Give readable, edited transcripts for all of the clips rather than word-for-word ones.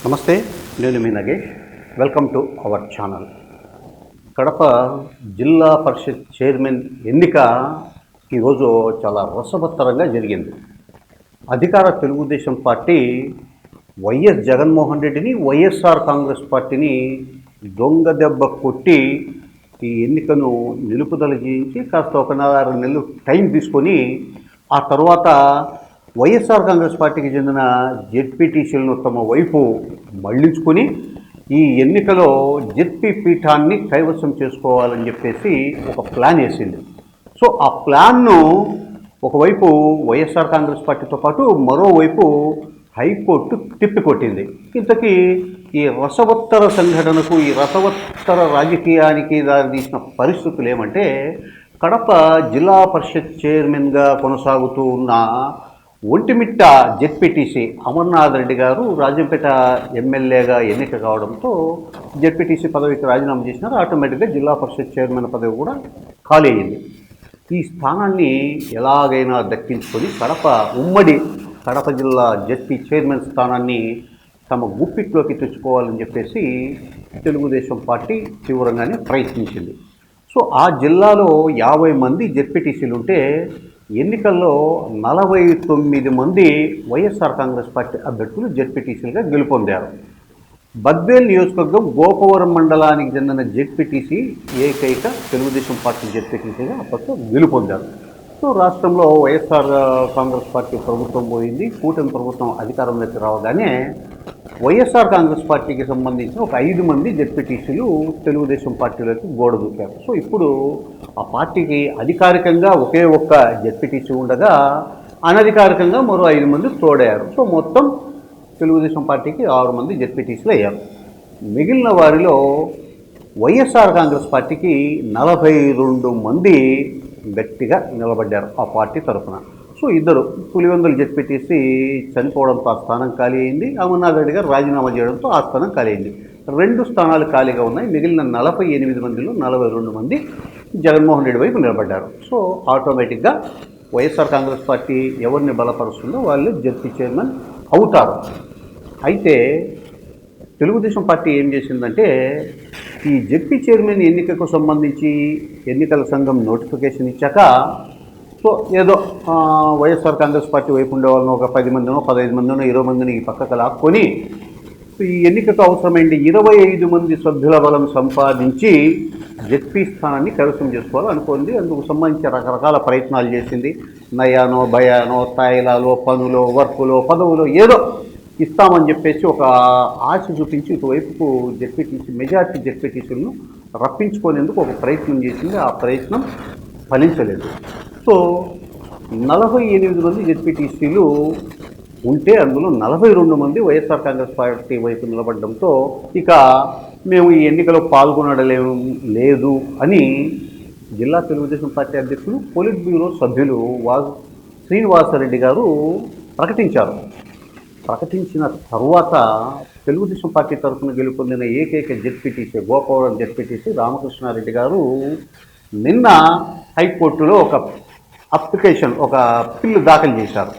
నమస్తే, నేను మీ Nagesh. Welcome to our channel. Kadapa Zilla Parishad chairman ఎన్నిక ఈరోజు చాలా రసవత్తరంగా జరిగింది. అధికార తెలుగుదేశం పార్టీ వైఎస్ జగన్మోహన్ రెడ్డిని, వైఎస్ఆర్ కాంగ్రెస్ పార్టీని దొంగ దెబ్బ కొట్టి ఈ ఎన్నికను నిలుపుదల చేయించి కాస్త ఒక 4 నెలలు టైం తీసుకొని ఆ తర్వాత వైఎస్ఆర్ కాంగ్రెస్ పార్టీకి చెందిన జెడ్పీటీసీలను తమ వైపు మళ్లించుకొని ఈ ఎన్నికలో జెడ్పీ పీఠాన్ని కైవసం చేసుకోవాలని చెప్పేసి ఒక ప్లాన్ వేసింది. సో ఆ ప్లాన్ను ఒకవైపు వైఎస్ఆర్ కాంగ్రెస్ పార్టీతో పాటు మరోవైపు హైకోర్టు తిప్పికొట్టింది. ఇంతకీ ఈ రసవత్తర సంఘటనకు, ఈ రసవత్తర రాజకీయానికి దారితీసిన పరిస్థితులు ఏమంటే, కడప జిల్లా పరిషత్ చైర్మన్గా కొనసాగుతూ ఉన్న ఒంటిమిట్ట జెడ్పీటీసీ అమర్నాథ్ రెడ్డి గారు రాజంపేట ఎమ్మెల్యేగా ఎన్నిక కావడంతో జెడ్పీటీసీ పదవికి రాజీనామా చేసినారు. ఆటోమేటిక్గా జిల్లా పరిషత్ చైర్మన్ పదవి కూడా ఖాళీ అయింది. ఈ స్థానాన్ని ఎలాగైనా దక్కించుకొని ఉమ్మడి కడప జిల్లా జెడ్పీ చైర్మన్ స్థానాన్ని తమ గుప్పిట్లోకి తెచ్చుకోవాలని చెప్పేసి తెలుగుదేశం పార్టీ తీవ్రంగానే ప్రయత్నించింది. సో ఆ జిల్లాలో 50 మంది జెడ్పీటీసీలు ఉంటే ఎన్నికల్లో 49 మంది వైఎస్ఆర్ కాంగ్రెస్ పార్టీ అభ్యర్థులు జెడ్పీటీసీలుగా గెలుపొందారు. బద్వేల్ నియోజకవర్గం గోపవరం మండలానికి చెందిన జెడ్పీటీసీ ఏకైక తెలుగుదేశం పార్టీ జెడ్పీటీసీగా అప్పట్లో గెలుపొందారు. సో రాష్ట్రంలో వైఎస్ఆర్ కాంగ్రెస్ పార్టీ ప్రభుత్వం పోయింది. కూటమి ప్రభుత్వం అధికారంలోకి రావగానే వైఎస్ఆర్ కాంగ్రెస్ పార్టీకి సంబంధించిన ఒక 5 మంది జెడ్పీటీసీలు తెలుగుదేశం పార్టీలోకి గోడ దూకారు. సో ఇప్పుడు ఆ పార్టీకి అధికారికంగా ఒకే ఒక్క జెడ్పీటీసీ ఉండగా అనధికారికంగా మరో 5 మంది తోడయ్యారు. సో మొత్తం తెలుగుదేశం పార్టీకి 6 మంది జెడ్పీటీసీలు అయ్యారు. మిగిలిన వారిలో వైఎస్ఆర్ కాంగ్రెస్ పార్టీకి 42 మంది గట్టిగా నిలబడ్డారు ఆ పార్టీ తరఫున. సో ఇద్దరు పులివెందుల జెడ్పీటీసీ చనిపోవడంతో ఆ స్థానం ఖాళీ అయింది. అమర్నాథ్ రెడ్డి గారు రాజీనామా చేయడంతో ఆ స్థానం ఖాళీ అయింది. 2 స్థానాలు ఖాళీగా ఉన్నాయి. మిగిలిన 48 మందిలో 42 మంది జగన్మోహన్ రెడ్డి వైపు నిలబడ్డారు. సో ఆటోమేటిక్గా వైఎస్ఆర్ కాంగ్రెస్ పార్టీ ఎవరిని బలపరుస్తుందో వాళ్ళు జెడ్పీ చైర్మన్ అవుతారు. అయితే తెలుగుదేశం పార్టీ ఏం చేసిందంటే, ఈ జెడ్పీ చైర్మన్ ఎన్నికకు సంబంధించి ఎన్నికల సంఘం నోటిఫికేషన్ ఇచ్చాక సో ఏదో వైఎస్ఆర్ కాంగ్రెస్ పార్టీ వైపు ఉండే వాళ్ళను ఒక 10 మందినో 15 మందినో 20 మందిని ఈ పక్కకు లాక్కొని ఈ ఎన్నికకు అవసరమైన 25 మంది సభ్యుల బలం సంపాదించి జెడ్పీ స్థానాన్ని కైవసం చేసుకోవాలనుకుంది. అందుకు సంబంధించి రకరకాల ప్రయత్నాలు చేసింది. నయానో భయానో తాయిలాలో పనులో వర్కులో పదవులో ఏదో ఇస్తామని చెప్పేసి ఒక ఆశ చూపించి ఇటువైపుకు మెజార్టీ జెడ్పీటీసీలను రప్పించుకునేందుకు ఒక ప్రయత్నం చేసింది. ఆ ప్రయత్నం ఫలించలేదు. సో 48 మంది జెడ్పీటీసీలు ఉంటే అందులో 42 మంది వైఎస్ఆర్ కాంగ్రెస్ పార్టీ వైపు నిలబడడంతో ఇక మేము ఈ ఎన్నికలో పాల్గొనడం లేదు అని జిల్లా తెలుగుదేశం పార్టీ అధ్యక్షులు, పొలిట్ బ్యూరో సభ్యులు శ్రీనివాసరెడ్డి గారు ప్రకటించారు. ప్రకటించిన తర్వాత తెలుగుదేశం పార్టీ తరఫున గెలుపొందిన ఏకైక జెడ్పీటీసీ గోపవరం జెడ్పీటీసీ రామకృష్ణారెడ్డి గారు నిన్న హైకోర్టులో ఒక పిల్లు దాఖలు చేశారు.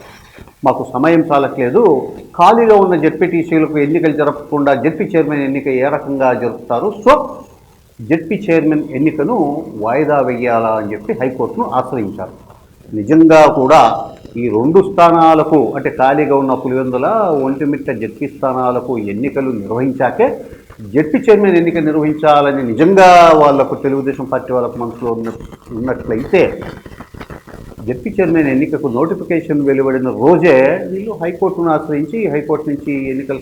మాకు సమయం చాలట్లేదు, ఖాళీగా ఉన్న జెడ్పీటీసీలకు ఎన్నికలు జరపకుండా జెడ్పీ చైర్మన్ ఎన్నిక ఏ రకంగా జరుపుతారు, సో జెడ్పీ చైర్మన్ ఎన్నికను వాయిదా వేయాలా అని చెప్పి హైకోర్టును ఆశ్రయించారు. నిజంగా కూడా ఈ 2 స్థానాలకు అంటే ఖాళీగా ఉన్న పులివెందుల ఒంటిమిట్ట జెడ్పీ స్థానాలకు ఎన్నికలు నిర్వహించాకే జెడ్పీ చైర్మన్ ఎన్నిక నిర్వహించాలని నిజంగా వాళ్లకు తెలుగుదేశం పార్టీ వాళ్ళకు మనసులో ఉన్నట్లయితే జెడ్పీ చైర్మన్ ఎన్నికకు నోటిఫికేషన్ వెలువడిన రోజే వీళ్ళు హైకోర్టును ఆశ్రయించి హైకోర్టు నుంచి ఎన్నికల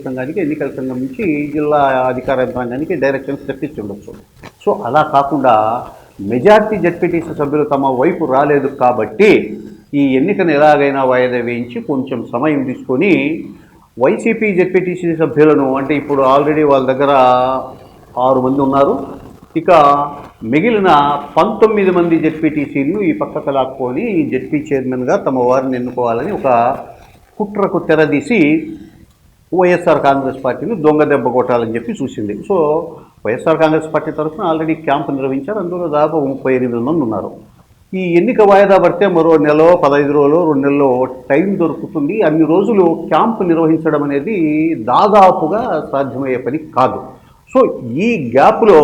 సంఘం నుంచి జిల్లా అధికార యంత్రాంగానికి డైరెక్షన్స్ తెప్పించి ఉండొచ్చు. సో అలా కాకుండా మెజార్టీ జెడ్పీటీసీ సభ్యులు తమ వైపు రాలేదు కాబట్టి ఈ ఎన్నికను ఎలాగైనా వాయిదా వేయించి కొంచెం సమయం తీసుకొని వైసీపీ జెడ్పీటీసీ సభ్యులను, అంటే ఇప్పుడు ఆల్రెడీ వాళ్ళ దగ్గర 6 మంది ఉన్నారు, ఇక మిగిలిన 19 మంది జెడ్పీటీసీలను ఈ పక్కకు లాక్కొని జెడ్పీ చైర్మన్గా తమ వారిని ఎన్నుకోవాలని ఒక కుట్రకు తెరదీసి వైఎస్ఆర్ కాంగ్రెస్ పార్టీని దొంగ దెబ్బ కొట్టాలని చెప్పి చూసింది. సో వైఎస్ఆర్ కాంగ్రెస్ పార్టీ తరఫున ఆల్రెడీ క్యాంపు నిర్వహించారు. అందులో దాదాపు 38 మంది ఉన్నారు. ఈ ఎన్నిక వాయిదా పడితే మరో నెలలో 15 రోజులు 2 నెలల్లో టైం దొరుకుతుంది. అన్ని రోజులు క్యాంపు నిర్వహించడం అనేది దాదాపుగా సాధ్యమయ్యే పని కాదు. సో ఈ గ్యాప్లో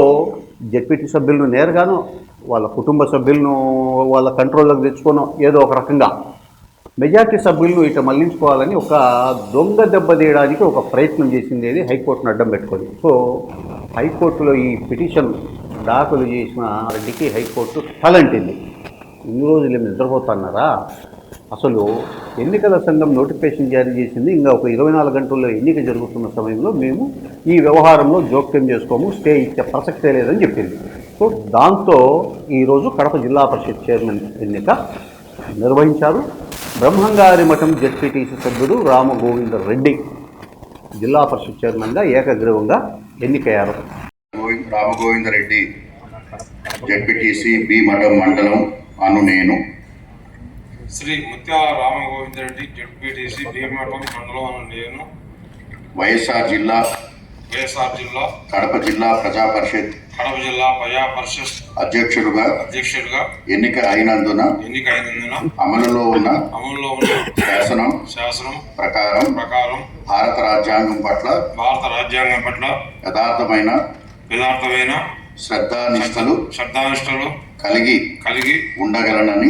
జెడ్పీటీ సభ్యులను నేరుగాను వాళ్ళ కుటుంబ సభ్యులను వాళ్ళ కంట్రోల్లోకి తెచ్చుకోవడం ఏదో ఒక రకంగా మెజార్టీ సభ్యులను ఇట మళ్లించుకోవాలని ఒక దొంగ దెబ్బ తీయడానికి ఒక ప్రయత్నం చేసింది అది హైకోర్టును అడ్డం పెట్టుకొని. సో హైకోర్టులో ఈ పిటిషన్ దాఖలు చేసిన రెడ్డికి హైకోర్టు తలంటింది. ఇన్ని రోజులు ఏమి నిద్రపోతున్నారా? అసలు ఎన్నికల సంఘం నోటిఫికేషన్ జారీ చేసింది, ఇంకా ఒక 24 గంటల్లో ఎన్నిక జరుగుతున్న సమయంలో మేము ఈ వ్యవహారంలో జోక్యం చేసుకోము, స్టే ఇచ్చే ప్రసక్తే లేదని చెప్పింది. సో దాంతో ఈరోజు కడప జిల్లా పరిషత్ చైర్మన్ ఎన్నిక నిర్వహించారు. బ్రహ్మంగారి మఠం జెడ్పీటీసీ సభ్యుడు రామగోవిందరెడ్డి జిల్లా పరిషత్ చైర్మన్గా ఏకగ్రీవంగా ఎన్నికయ్యారు. రామగోవిందరెడ్డి జెడ్పీటీసీ బి మఠం మండలం అను నేను. శ్రీ ముత్యాల రామగోవిందరెడ్డి జెడ్పీటీసీ బి మఠం మండలం అను నేను. వైఎస్ఆర్ జిల్లా కడప జిల్లా ప్రజా పరిషత్ అధ్యక్షుడుగా ఎన్నిక అయినందున అమలులో ఉన్న శాసనం ప్రకారం భారత రాజ్యాంగం పట్ల యథార్థమైన శ్రద్ధానిష్టలు కలిగి ఉండగలనని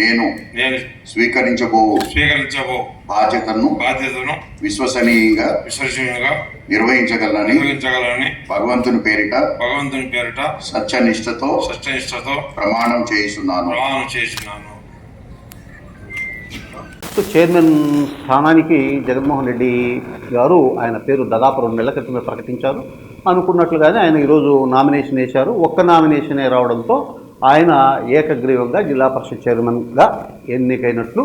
నేను స్వీకరించబో బాధ్యతను విశ్వసనీయంగా నిర్వహించగలనని భగవంతుని పేరిట సత్యనిష్టతో ప్రమాణం చేస్తున్నాను. సో చైర్మన్ స్థానానికి జగన్మోహన్ రెడ్డి గారు ఆయన పేరు దాదాపు 2 నెలల క్రితమే ప్రకటించారు. అనుకున్నట్లుగానే ఆయన ఈరోజు నామినేషన్ వేశారు. ఒక్క నామినేషనే రావడంతో ఆయన ఏకగ్రీవంగా జిల్లా పరిషత్ చైర్మన్గా ఎన్నికైనట్లు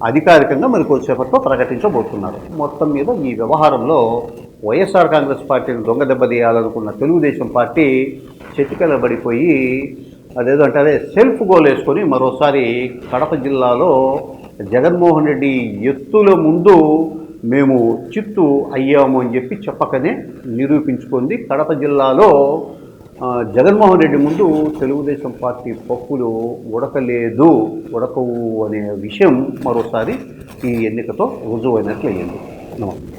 అధికారికంగా మరి కొద్దిసేపట్లో ప్రకటించబోతున్నారు. మొత్తం మీద ఈ వ్యవహారంలో వైఎస్ఆర్ కాంగ్రెస్ పార్టీని దొంగ దెబ్బతీయాలనుకున్న తెలుగుదేశం పార్టీ చెతికెలబడిపోయి అదేదో అంటే అదే సెల్ఫ్ గోల్ వేసుకొని మరోసారి కడప జిల్లాలో జగన్మోహన్ రెడ్డి ఎత్తుల ముందు మేము చిత్తు అయ్యాము అని చెప్పి చెప్పకనే నిరూపించుకుంది. కడప జిల్లాలో జగన్మోహన్ రెడ్డి ముందు తెలుగుదేశం పార్టీ పప్పులు ఉడకవు అనే విషయం మరోసారి ఈ ఎన్నికతో రుజువైనట్లు అయ్యింది. నమస్తే.